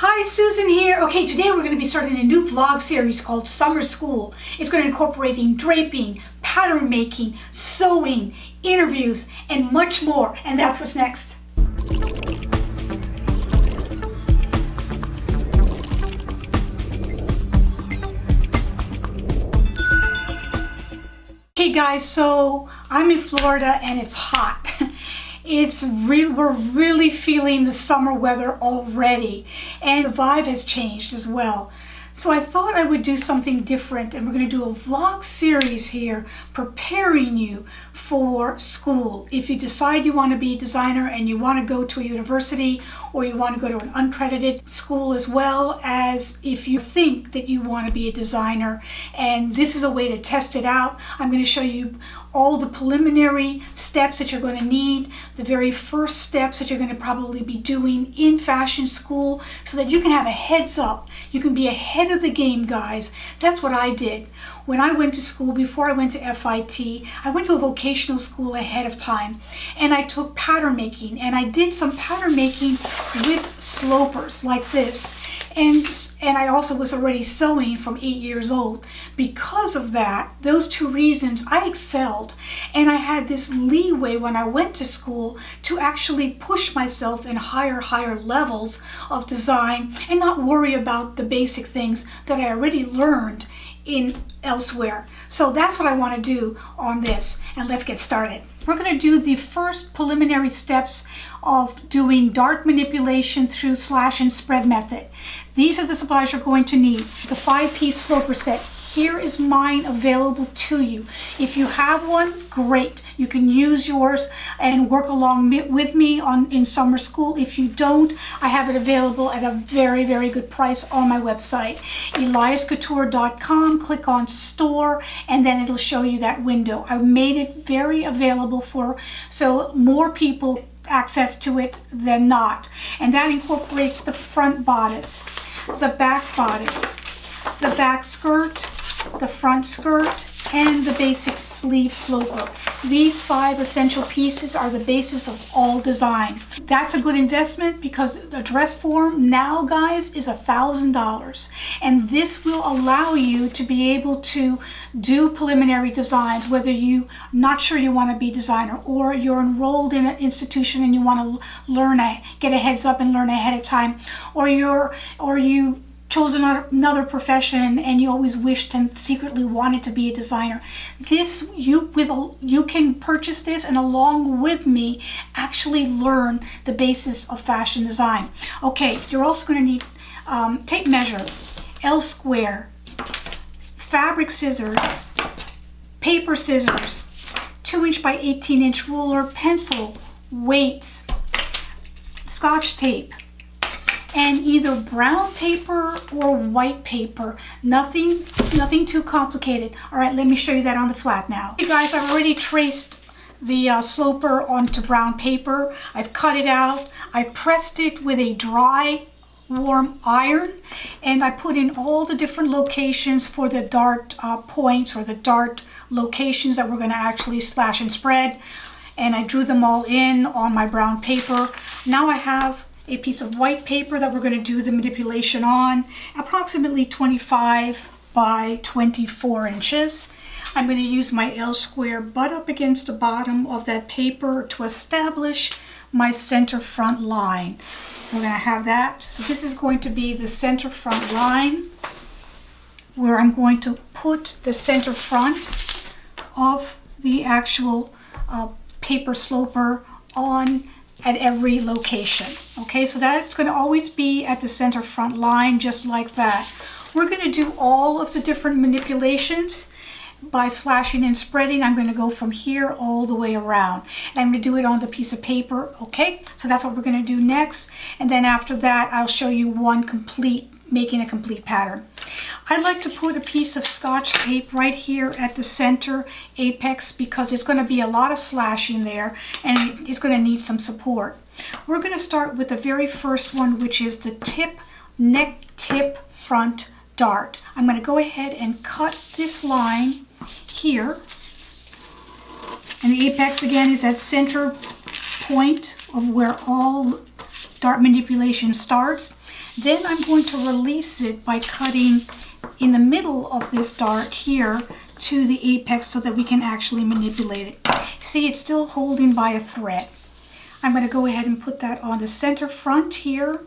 Hi, Susan here. Okay, today we're going to be starting a new vlog series called Summer School. It's going to incorporate draping, pattern making, sewing, interviews, and much more. And that's what's next. Okay guys, so I'm in Florida and it's hot. We're really feeling the summer weather already, and the vibe has changed as well. So I thought I would do something different, and we're going to do a vlog series here preparing you for school. If you decide you want to be a designer and you want to go to a university, or you want to go to an uncredited school, as well as if you think that you want to be a designer, and this is a way to test it out. I'm going to show you all the preliminary steps that you're going to need, the very first steps that you're going to probably be doing in fashion school, so that you can have a heads up. You can be ahead of the game, guys. That's what I did. When I went to school, before I went to FIT, I went to a vocational school ahead of time, and I took pattern making, and I did some pattern making with slopers like this. And I also was already sewing from 8 years old. Because of that, those two reasons, I excelled. And I had this leeway when I went to school to actually push myself in higher levels of design and not worry about the basic things that I already learned in elsewhere. So that's what I want to do on this, and let's get started. We're going to do the first preliminary steps of doing dart manipulation through slash and spread method. These are the supplies you're going to need. The 5-piece sloper set. Here is mine available to you. If you have one, great. You can use yours and work along with me in summer school. If you don't, I have it available at a very good price on my website, eliascouture.com. Click on store, and then it'll show you that window. I made it very available so more people access to it than not. And that incorporates the front bodice, the back bodice, the back skirt, the front skirt, and the basic sleeve sloper. These 5 essential pieces are the basis of all design. That's a good investment because the dress form now, guys, is $1,000. And this will allow you to be able to do preliminary designs, whether you're not sure you want to be a designer, or you're enrolled in an institution and you want to learn, get a heads up and learn ahead of time, or you chose another profession and you always wished and secretly wanted to be a designer. You can purchase this and along with me actually learn the basis of fashion design. Okay, you're also going to need tape measure, L square, fabric scissors, paper scissors, 2" by 18" ruler, pencil, weights, Scotch tape, and either brown paper or white paper. Nothing too complicated. All right, let me show you that on the flat now. Hey guys, I've already traced the sloper onto brown paper. I've cut it out. I've pressed it with a dry, warm iron, and I put in all the different locations for the dart points, or the dart locations that we're going to actually slash and spread. And I drew them all in on my brown paper. Now I have a piece of white paper that we're going to do the manipulation on, approximately 25 by 24 inches. I'm going to use my L square butt up against the bottom of that paper to establish my center front line. We're going to have that. So this is going to be the center front line, where I'm going to put the center front of the actual paper sloper on at every location. Okay, so that's going to always be at the center front line, just like that. We're going to do all of the different manipulations by slashing and spreading. I'm going to go from here all the way around, and I'm going to do it on the piece of paper. Okay, so that's what we're going to do next, and then after that I'll show you making a complete pattern. I like to put a piece of Scotch tape right here at the center apex because there's going to be a lot of slashing there and it's going to need some support. We're going to start with the very first one, which is the neck tip front dart. I'm going to go ahead and cut this line here, and the apex again is that center point of where all dart manipulation starts. Then I'm going to release it by cutting in the middle of this dart here to the apex so that we can actually manipulate it. See, it's still holding by a thread. I'm going to go ahead and put that on the center front here,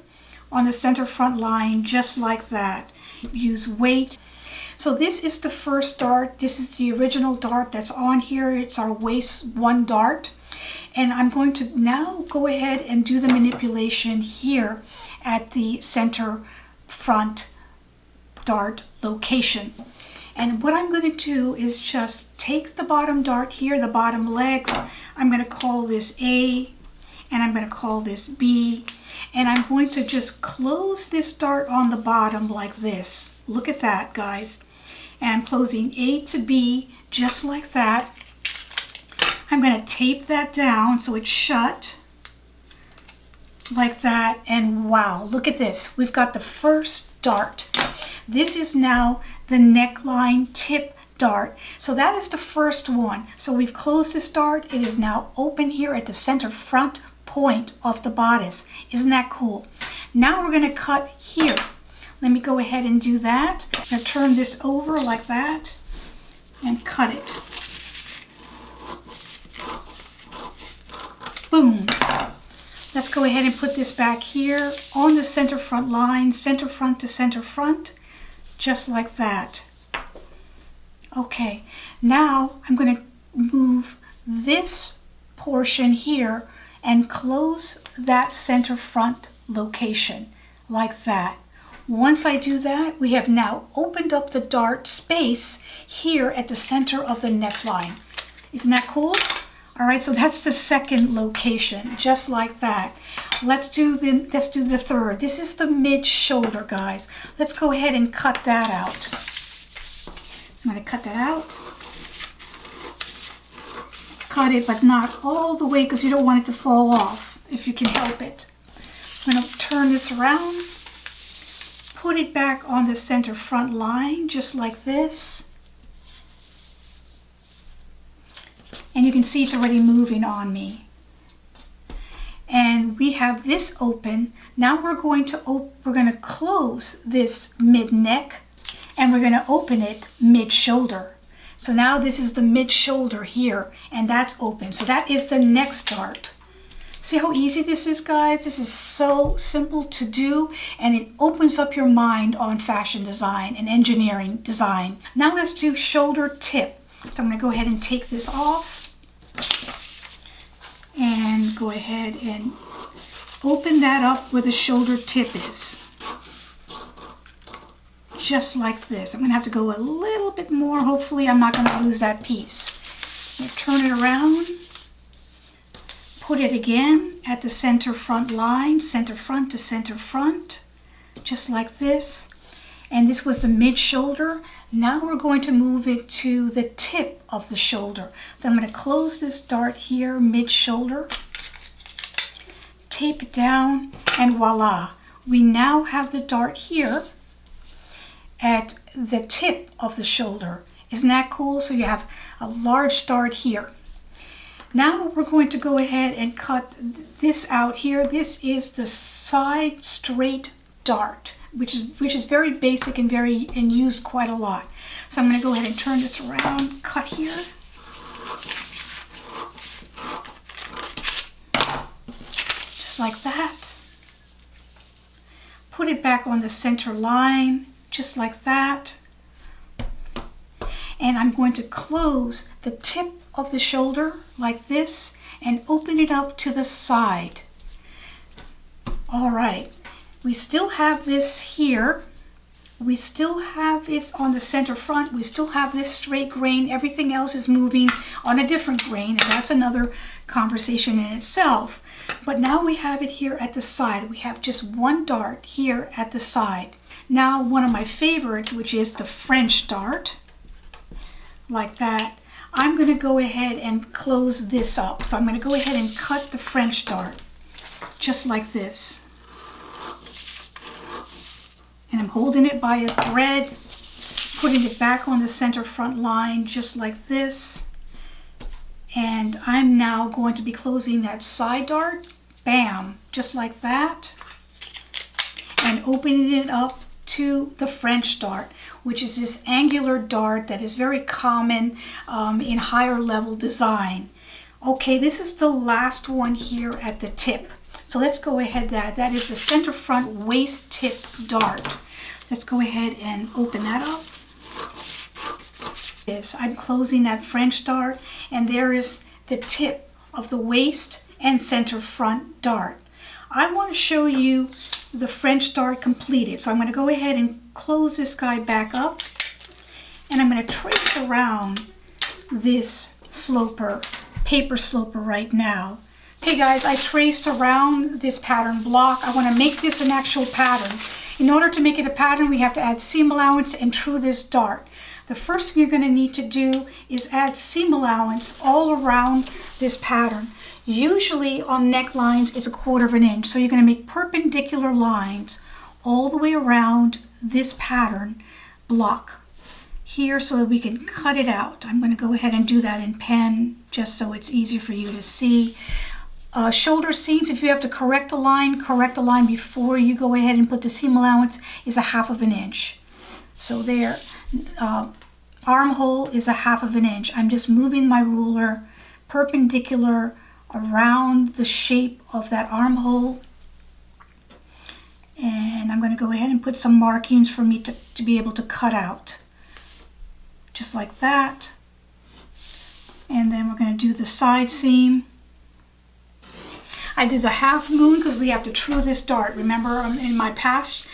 on the center front line, just like that. Use weight. So this is the first dart. This is the original dart that's on here. It's our waist 1 dart. And I'm going to now go ahead and do the manipulation here at the center front dart location. And what I'm going to do is just take the bottom dart here, the bottom legs. I'm going to call this A, and I'm going to call this B. And I'm going to just close this dart on the bottom like this. Look at that, guys. And I'm closing A to B just like that. I'm going to tape that down so it's shut like that. And wow, look at this. We've got the first dart. This is now the neckline tip dart. So that is the first one. So we've closed this dart. It is now open here at the center front point of the bodice. Isn't that cool? Now we're going to cut here. Let me go ahead and do that. I'm going to turn this over like that and cut it. Boom. Let's go ahead and put this back here on the center front line, center front to center front, just like that. Okay, now I'm going to move this portion here and close that center front location like that. Once I do that, we have now opened up the dart space here at the center of the neckline. Isn't that cool? All right, so that's the second location, just like that. Let's do the third. This is the mid shoulder, guys. Let's go ahead and cut that out. I'm going to cut that out. Cut it, but not all the way because you don't want it to fall off if you can help it. I'm going to turn this around. Put it back on the center front line, just like this. And you can see it's already moving on me. And we have this open. Now we're going to close this mid neck and we're going to open it mid shoulder. So now this is the mid shoulder here and that's open. So that is the next dart. See how easy this is, guys? This is so simple to do and it opens up your mind on fashion design and engineering design. Now let's do shoulder tip. So I'm going to go ahead and take this off and go ahead and open that up where the shoulder tip is. Just like this. I'm going to have to go a little bit more. Hopefully I'm not going to lose that piece. I'm going to turn it around. Put it again at the center front line, center front to center front, just like this. And this was the mid shoulder. Now we're going to move it to the tip of the shoulder. So I'm going to close this dart here, mid shoulder, tape it down, and voila. We now have the dart here at the tip of the shoulder. Isn't that cool? So you have a large dart here. Now we're going to go ahead and cut this out here. This is the side straight dart, which is very basic and used quite a lot. So I'm going to go ahead and turn this around, cut here. Just like that. Put it back on the center line, just like that. And I'm going to close the tip of the shoulder like this and open it up to the side. All right, we still have this here. We still have it on the center front. We still have this straight grain. Everything else is moving on a different grain, and that's another conversation in itself. But now we have it here at the side. We have just one dart here at the side. Now one of my favorites, which is the French dart, like that. I'm going to go ahead and close this up. So I'm going to go ahead and cut the French dart, just like this. And I'm holding it by a thread, putting it back on the center front line, just like this. And I'm now going to be closing that side dart, bam, just like that. and opening it up to the French dart, which is this angular dart that is very common in higher level design. Okay, this is the last one here at the tip. So let's go ahead, that is the center front waist tip dart. Let's go ahead and open that up. Yes, I'm closing that French dart, and there is the tip of the waist and center front dart. I want to show you the French dart completed. So I'm going to go ahead and close this guy back up, and I'm going to trace around this sloper, paper sloper right now. Okay guys, I traced around this pattern block. I want to make this an actual pattern. In order to make it a pattern, we have to add seam allowance and true this dart. The first thing you're going to need to do is add seam allowance all around this pattern. Usually on necklines it's 1/4 inch, so you're going to make perpendicular lines all the way around this pattern block here so that we can cut it out. I'm going to go ahead and do that in pen just so it's easy for you to see. Shoulder seams, if you have to correct a line before you go ahead and put the seam allowance, is 1/2 inch. So there, armhole is 1/2 inch. I'm just moving my ruler perpendicular around the shape of that armhole, and I'm going to go ahead and put some markings for me to be able to cut out, just like that. And then we're going to do the side seam. I did a 1/2 moon because we have to true this dart. Remember, in my past,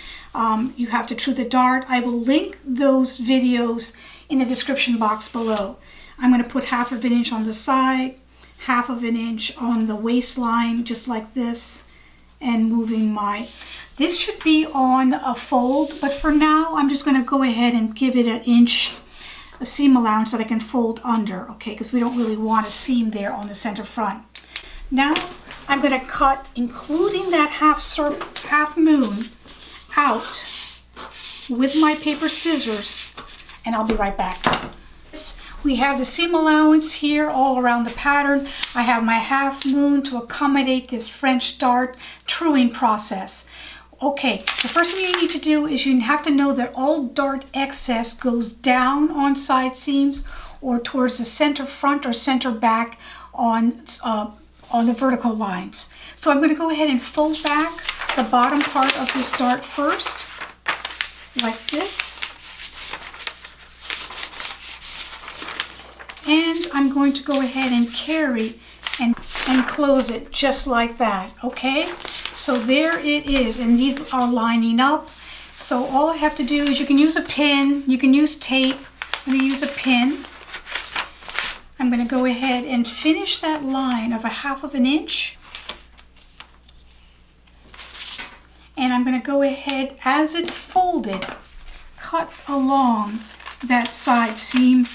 you have to true the dart. I will link those videos in the description box below. I'm going to put 1/2 inch on the side, 1/2 inch on the waistline, just like this, and moving this should be on a fold, but for now I'm just going to go ahead and give it 1 inch a seam allowance that I can fold under, okay, because we don't really want a seam there on the center front. Now I'm going to cut, including that 1/2 moon, out with my paper scissors, and I'll be right back. We have the seam allowance here all around the pattern. I have my 1/2 moon to accommodate this French dart truing process. Okay, the first thing you need to do is you have to know that all dart excess goes down on side seams or towards the center front or center back on the vertical lines. So I'm going to go ahead and fold back the bottom part of this dart first, like this. And I'm going to go ahead and carry and close it just like that, okay? So there it is, and these are lining up. So all I have to do is, you can use a pin, you can use tape. I'm going to use a pin. I'm going to go ahead and finish that line of 1/2 inch. And I'm going to go ahead, as it's folded, cut along that side seam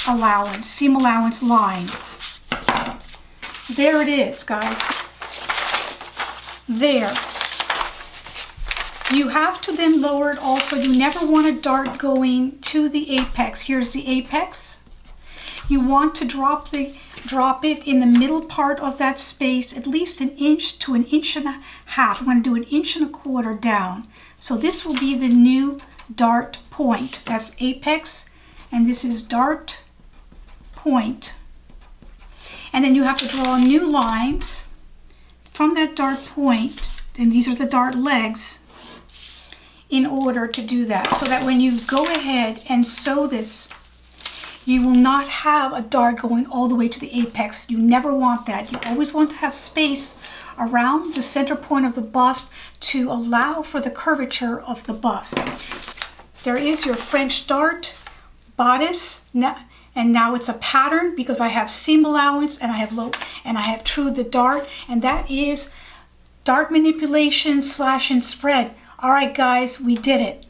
allowance line. There it is, guys. There. You have to then lower it also. You never want a dart going to the apex. Here's the apex. You want to drop it in the middle part of that space, at least 1 inch to 1.5 inches. I'm going to do 1.25 inches down. So this will be the new dart point. That's apex, and this is dart point. And then you have to draw new lines from that dart point, and these are the dart legs, in order to do that, so that when you go ahead and sew this, you will not have a dart going all the way to the apex. You never want that. You always want to have space around the center point of the bust to allow for the curvature of the bust. There is your French dart bodice, and now it's a pattern because I have seam allowance and I have trued the dart, and that is dart manipulation, slash and spread. All right, guys, we did it.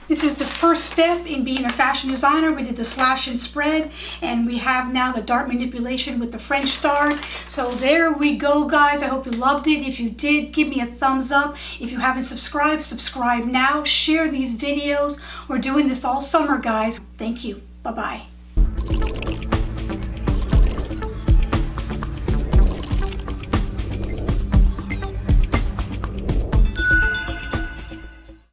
This is the first step in being a fashion designer. We did the slash and spread, and we have now the dart manipulation with the French dart. So there we go, guys. I hope you loved it. If you did, give me a thumbs up. If you haven't subscribed, subscribe now. Share these videos. We're doing this all summer, guys. Thank you. Bye-bye.